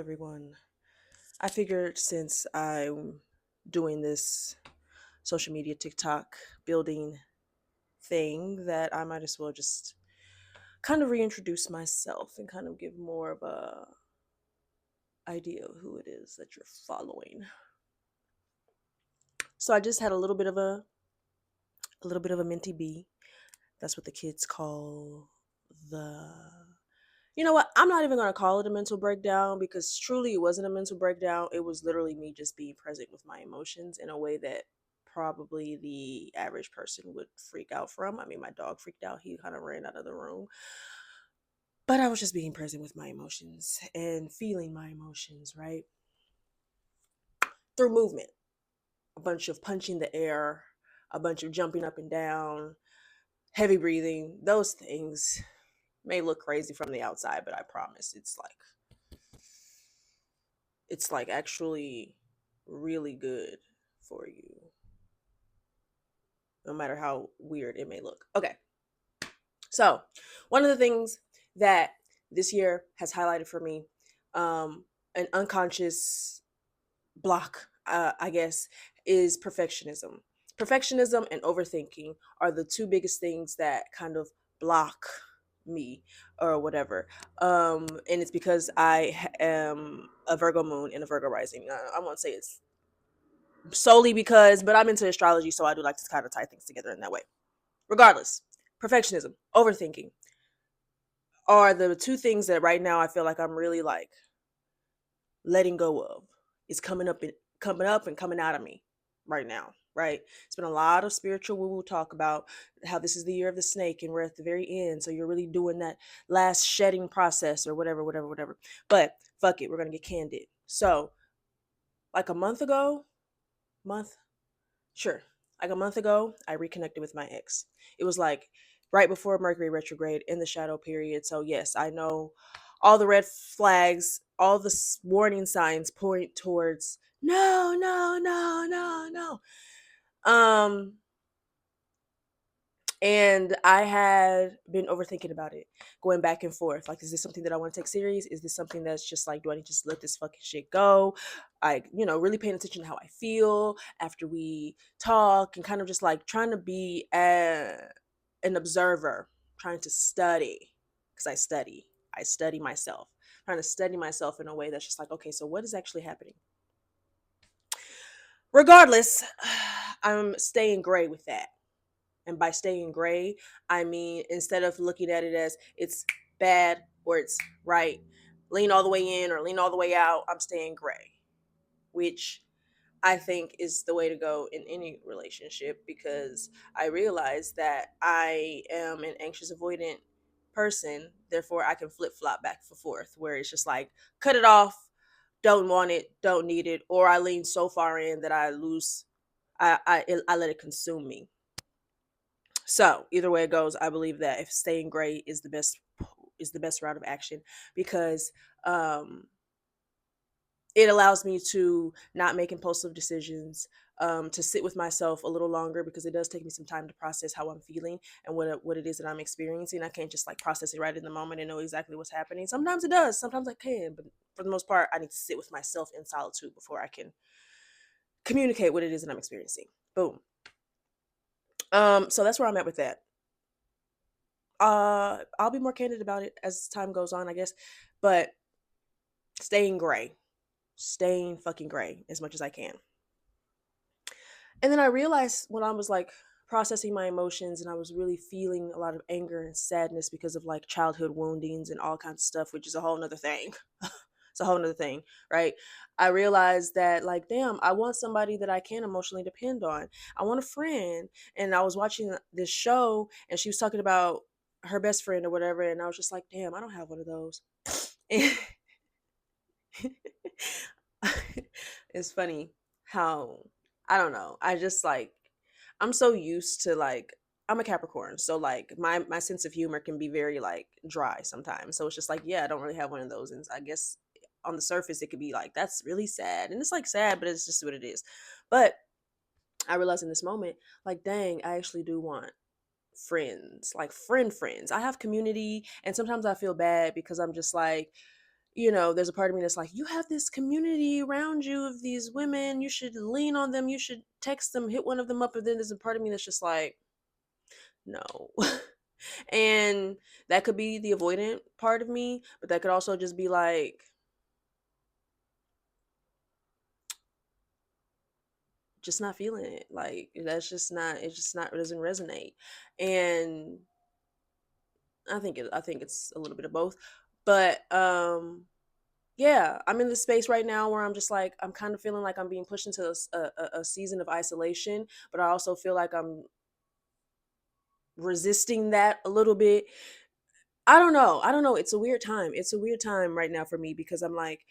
everyone. I figured since I'm doing this social media TikTok building thing that I might as well just kind of reintroduce myself and kind of give more of a idea of who it is that you're following. So I just had a little bit of a minty bee. That's what the kids call the You know what? I'm not even going to call it a mental breakdown because truly it wasn't a mental breakdown. It was literally me just being present with my emotions in a way that probably the average person would freak out from. I mean, my dog freaked out. He kind of ran out of the room. But I was just being present with my emotions and feeling my emotions, right? Through movement. A bunch of punching the air, a bunch of jumping up and down, heavy breathing. Those things may look crazy from the outside, but I promise it's like actually really good for you, no matter how weird it may look. Okay, so one of the things that this year has highlighted for me, an unconscious block, I guess, is perfectionism. Perfectionism and overthinking are the two biggest things that kind of block me or whatever. And it's because am a Virgo moon and a Virgo rising. I won't say it's solely because, but I'm into astrology, so I do like to kind of tie things together in that way. Regardless, perfectionism, overthinking are the two things that right now I feel like I'm really like letting go of. It's coming up and coming out of me right now. Right, it's been a lot of spiritual woo woo talk about how this is the year of the snake and we're at the very end. So you're really doing that last shedding process or whatever, whatever, whatever. But fuck it, we're gonna get candid. So, like a month ago, month Sure. Like a month ago, I reconnected with my ex. It was like right before Mercury retrograde in the shadow period. So, yes, I know all the red flags, all the warning signs point towards no, no, no, no, no. And I had been overthinking about it, going back and forth. Like, is this something that I want to take serious? Is this something that's just like, do I need to just let this fucking shit go? Really paying attention to how I feel after we talk and kind of just like trying to be an observer, trying to study because I study. I study myself, trying to study myself in a way that's just like, okay, so what is actually happening? Regardless, I'm staying gray with that. And by staying gray, I mean, instead of looking at it as it's bad or it's right, lean all the way in or lean all the way out, I'm staying gray, which I think is the way to go in any relationship because I realize that I am an anxious avoidant person. Therefore, I can flip flop back and forth where it's just like, cut it off, don't want it, don't need it, or I lean so far in that I lose, I let it consume me. So either way it goes, I believe that if staying gray is the best route of action because um, it allows me to not make impulsive decisions, to sit with myself a little longer because it does take me some time to process how I'm feeling and what it is that I'm experiencing. I can't just like process it right in the moment and know exactly what's happening. Sometimes it does, sometimes I can, but for the most part, I need to sit with myself in solitude before I can communicate what it is that I'm experiencing. Boom. So that's where I'm at with that. I'll be more candid about it as time goes on, I guess. But staying gray, staying fucking gray as much as I can. And then I realized when I was like processing my emotions and I was really feeling a lot of anger and sadness because of like childhood woundings and all kinds of stuff, which is a whole nother thing. It's a whole nother thing, right? I realized that like, damn, I want somebody that I can emotionally depend on. I want a friend. And I was watching this show and she was talking about her best friend or whatever, and I was just like, damn, I don't have one of those. It's funny how I don't know. I just like I'm so used to like I'm a Capricorn, so like my sense of humor can be very like dry sometimes. So it's just like, yeah, I don't really have one of those, and I guess on the surface it could be like that's really sad, and it's like sad, but it's just what it is. But I realized in this moment, like, dang, I actually do want friends, like friends. I have community, and sometimes I feel bad because I'm just like, there's a part of me that's like, you have this community around you of these women, you should lean on them, you should text them, hit one of them up. And then there's a part of me that's just like, no. And that could be the avoidant part of me, but that could also just be like, just not feeling it. Like, that's just not, it's just not, it doesn't resonate. And I think it's a little bit of both. But yeah, I'm in this space right now where I'm just like, I'm kind of feeling like I'm being pushed into a season of isolation, but I also feel like I'm resisting that a little bit. I don't know. I don't know. It's a weird time. It's a weird time right now for me because I'm like,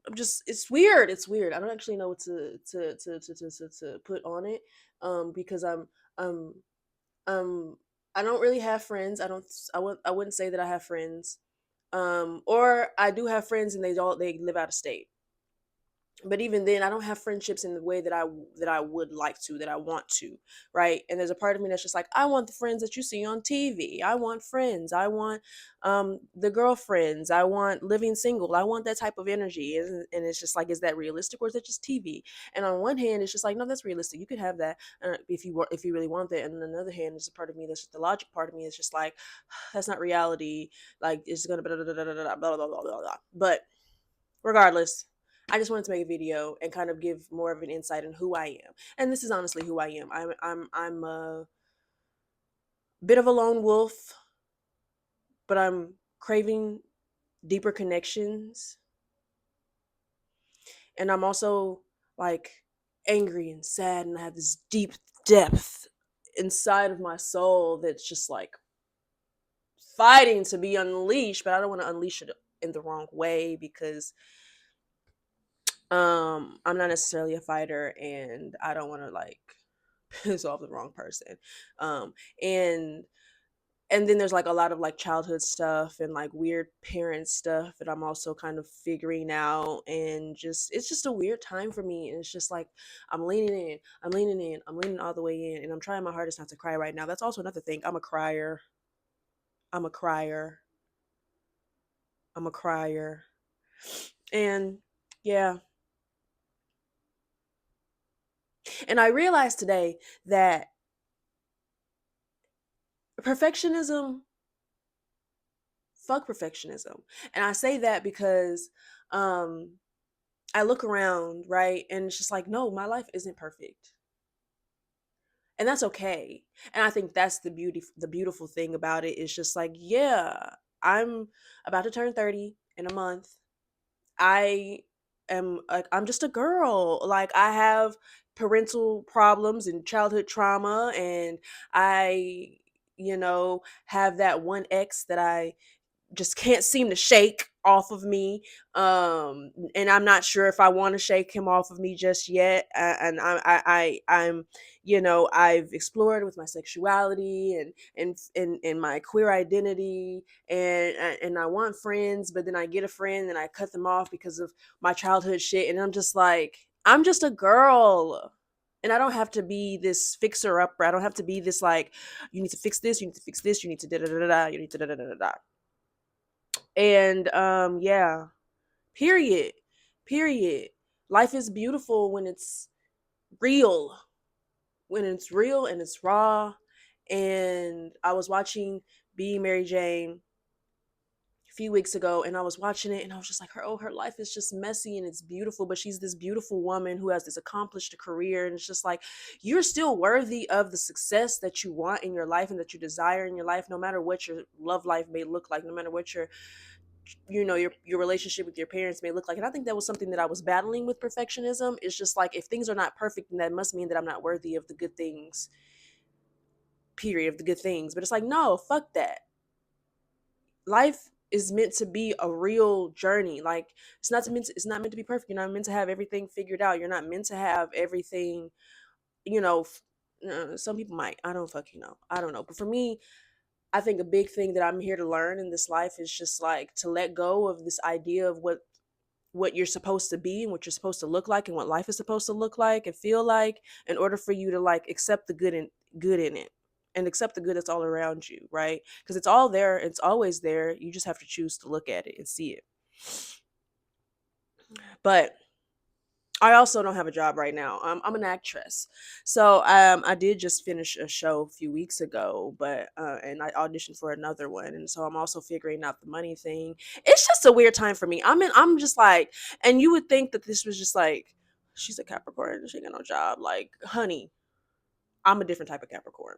I'm just, it's weird. It's weird. I don't actually know what to put on it. Because um um I don't really have friends. I wouldn't say that I have friends. Or I do have friends and they live out of state. But even then, I don't have friendships in the way that I would like to, that I want to, right? And there's a part of me that's just like, I want the friends that you see on TV. I want friends. I want the girlfriends. I want living single. I want that type of energy. And it's just like, is that realistic or is that just TV? And on one hand, it's just like, no, that's realistic. You could have that if you really want that. And on the other hand, there's a part of me that's just the logic part of me is just like, that's not reality. Like, it's gonna blah blah blah blah blah blah blah blah blah. But regardless, I just wanted to make a video and kind of give more of an insight on who I am. And this is honestly who I am. I'm a bit of a lone wolf, but I'm craving deeper connections. And I'm also like angry and sad, and I have this deep depth inside of my soul that's just like fighting to be unleashed, but I don't want to unleash it in the wrong way because I'm not necessarily a fighter and I don't want to like piss off the wrong person. um and and then there's like a lot of like childhood stuff and like weird parent stuff that I'm also kind of figuring out, and just it's just a weird time for me, and it's just like I'm leaning all the way in, and I'm trying my hardest not to cry right now. That's also another thing. I'm a crier I'm a crier. And yeah, and I realized today that perfectionism, fuck perfectionism. And I say that because um I look around, right? And it's just like, no, my life isn't perfect. And that's okay. And I think that's the beautiful thing about it is just like, yeah, I'm about to turn 30 in a month. I am like, I'm just a girl. Like, I have parental problems and childhood trauma, and I have that one ex that I just can't seem to shake off of me. And I'm not sure if I want to shake him off of me just yet. And I'm I've explored with my sexuality and my queer identity, and I want friends, but then I get a friend and I cut them off because of my childhood shit, and I'm just like, I'm just a girl. And I don't have to be this fixer upper. I don't have to be this like, you need to fix this, you need to fix this, you need to da da da da, you need to da da da da da. And yeah, period. Period. Life is beautiful when it's real. When it's real and it's raw. And I was watching Being Mary Jane a few weeks ago, and I was watching it and I was just like, her life is just messy and it's beautiful, but she's this beautiful woman who has this accomplished career, and it's just like, you're still worthy of the success that you want in your life and that you desire in your life, no matter what your love life may look like, no matter what your relationship with your parents may look like. And I think that was something that I was battling with perfectionism. It's just like, if things are not perfect, then that must mean that I'm not worthy of the good things, period, of the good things. But it's like, no, fuck that. Life is meant to be a real journey. Like, it's not meant to be perfect. You're not meant to have everything figured out. You're not meant to have everything, you know f- some people might. I don't fucking know. I don't know. But for me, I think a big thing that I'm here to learn in this life is just like to let go of this idea of what you're supposed to be and what you're supposed to look like and what life is supposed to look like and feel like, in order for you to like accept the good in it. and accept the good that's all around you, right? Because it's all there, it's always there. You just have to choose to look at it and see it. But I also don't have a job right now. I'm an actress, so I did just finish a show a few weeks ago, but and I auditioned for another one, and so I'm also figuring out the money thing. It's just a weird time for me. I'm just like, and you would think that this was just like, she's a Capricorn, she ain't got no job. Like, honey, I'm a different type of Capricorn.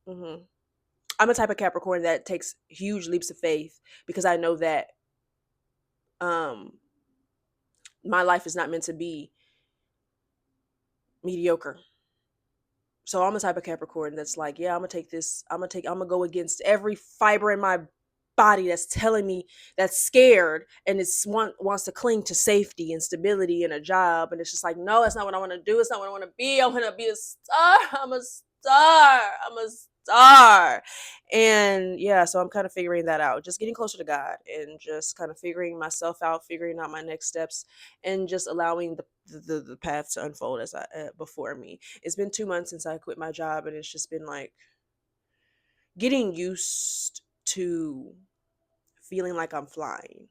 hmm I'm a type of Capricorn that takes huge leaps of faith because I know that um my life is not meant to be mediocre. So I'm a type of Capricorn that's like, yeah, I'm gonna take this. I'm gonna go against every fiber in my body that's telling me that's scared and wants to cling to safety and stability and a job. And it's just like, no, that's not what I want to do. It's not what I want to be. I want to be a star. I'm a star. I'm a star. And yeah, so I'm kind of figuring that out, just getting closer to God and just kind of figuring myself out, figuring out my next steps, and just allowing the path to unfold as before me. It's been 2 months since I quit my job, and it's just been like getting used to feeling like I'm flying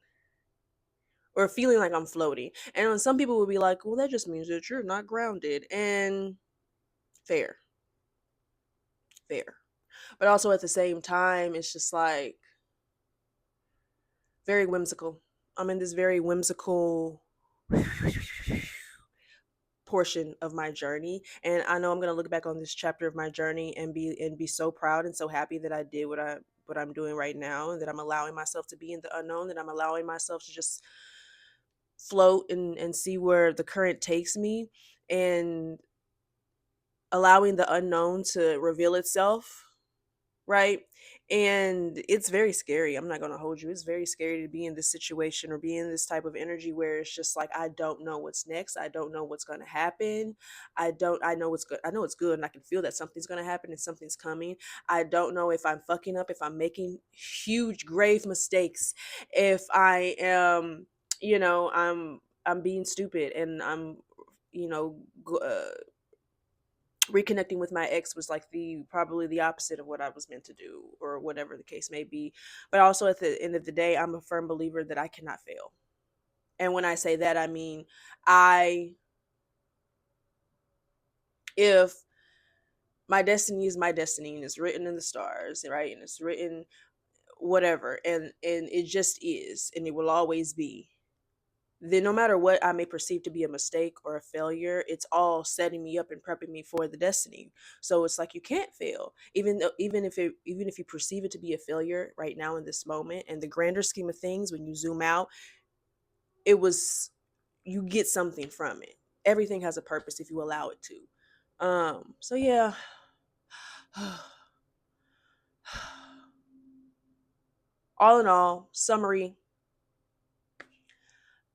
or feeling like I'm floating. And some people would be like, well, that just means that you're not grounded. And fair, fair. But also at the same time, it's just like very whimsical. I'm in this very whimsical portion of my journey, and I know I'm going to look back on this chapter of my journey and be so proud and so happy that I did what I'm doing right now, and that I'm allowing myself to be in the unknown, that I'm allowing myself to just float and see where the current takes me, and allowing the unknown to reveal itself, right? And it's very scary. I'm not going to hold you. It's very scary to be in this situation or be in this type of energy where it's just like, I don't know what's next. I don't know what's going to happen. I know what's good. I know it's good, and I can feel that something's going to happen and something's coming. I don't know if I'm fucking up, if I'm making huge grave mistakes, if I am, I'm being stupid, and I'm, you know, reconnecting with my ex was like the probably the opposite of what I was meant to do, or whatever the case may be. But also at the end of the day, I'm a firm believer that I cannot fail. And when I say that, I mean, I if my destiny is my destiny and it's written in the stars, right? And it's written whatever, and it just is, and it will always be, then no matter what I may perceive to be a mistake or a failure, it's all setting me up and prepping me for the destiny. So it's like you can't fail, even if you perceive it to be a failure right now in this moment. And the grander scheme of things, when you zoom out, it was you get something from it. Everything has a purpose if you allow it to. So yeah. All in all, summary.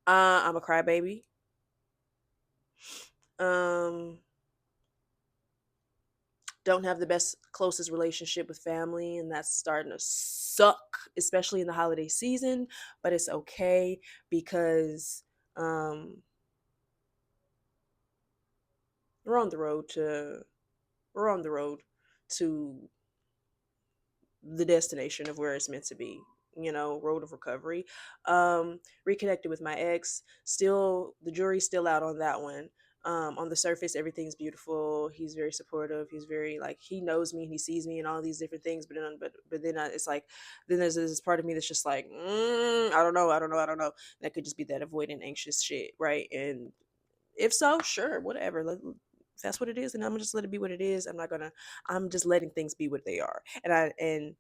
I'm a crybaby. Um, don't have the best closest relationship with family, and that's starting to suck, especially in the holiday season. But it's okay because um we're on the road to we're on the road to the destination of where it's meant to be, road of recovery. Reconnected with my ex, still the jury's still out on that one. On the surface, everything's beautiful. He's very supportive. He's very, like, he knows me and he sees me and all these different things. But then it's like, then there's this part of me that's just like, I don't know. That could just be that avoidant, anxious shit, right? And if so, sure, whatever. If that's what it is, and I'm gonna just let it be what it is. I'm just letting things be what they are. And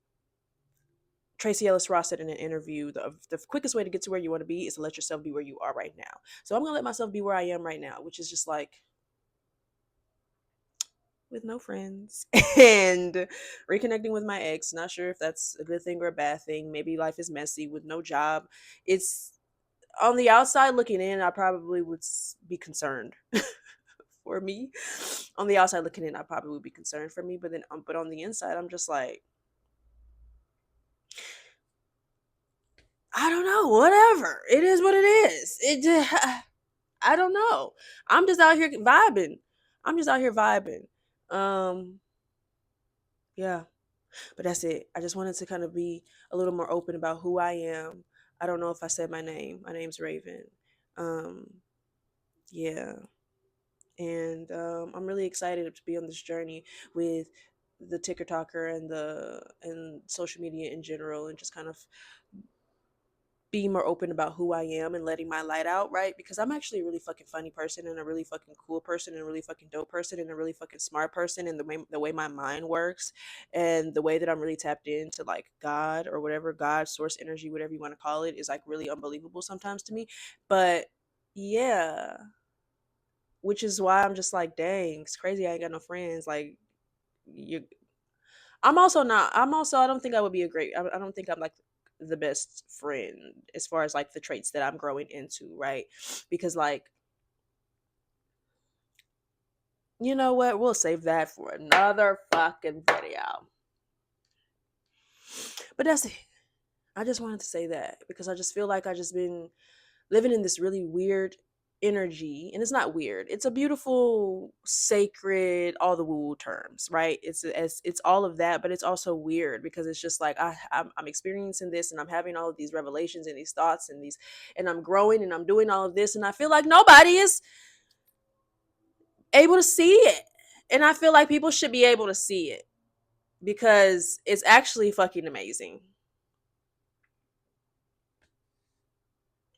Tracy Ellis Ross said in an interview, the quickest way to get to where you want to be is to let yourself be where you are right now. So I'm going to let myself be where I am right now, which is just like with no friends and reconnecting with my ex. Not sure if that's a good thing or a bad thing. Maybe life is messy with no job. It's on the outside looking in, I probably would be concerned for me. On the outside looking in, I probably would be concerned for me. But on the inside, I'm just like, I don't know, whatever. It is what it is. I don't know. I'm just out here vibing. I'm just out here vibing. Um Yeah, but that's it. I just wanted to kind of be a little more open about who I am. I don't know if I said my name. My name's Raven. Um, yeah, and I'm really excited to be on this journey with the TikToker and social media in general, and just kind of be more open about who I am and letting my light out, right? Because I'm actually a really fucking funny person and a really fucking cool person and a really fucking dope person and a really fucking smart person, and the way my mind works and the way that I'm really tapped into like God or whatever, God, source energy, whatever you want to call it, is like really unbelievable sometimes to me. But yeah, which is why I'm just like, dang, it's crazy I ain't got no friends. Like you I'm also not. I'm also. I don't think I would be a great. I don't think I'm like the best friend as far as like the traits that I'm growing into, right? Because like, you know what? We'll save that for another fucking video. But that's it. I just wanted to say that because I just feel like I just been living in this really weird energy, and it's not weird, it's a beautiful, sacred, all the woo woo terms, right? It's all of that, but it's also weird because it's just like I'm experiencing this and I'm having all of these revelations and these thoughts and these, and I'm growing and I'm doing all of this, and I feel like nobody is able to see it, and I feel like people should be able to see it because it's actually fucking amazing.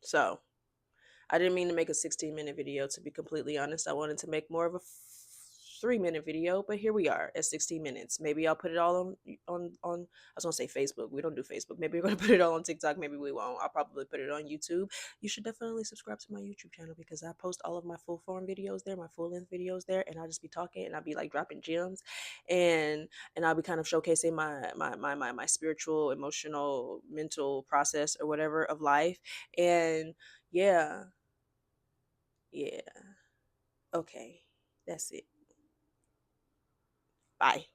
So I didn't mean to make a 16-minute video, to be completely honest. I wanted to make more of a 3-minute video, but here we are at 16 minutes. Maybe I'll put it all on I was gonna say Facebook. We don't do Facebook. Maybe we're gonna put it all on TikTok. Maybe we won't. I'll probably put it on YouTube. You should definitely subscribe to my YouTube channel because I post all of my full form videos there, my full length videos there, and I'll just be talking and I'll be like dropping gems, and I'll be kind of showcasing my spiritual, emotional, mental process or whatever of life. And yeah, yeah. Okay. That's it. Bye.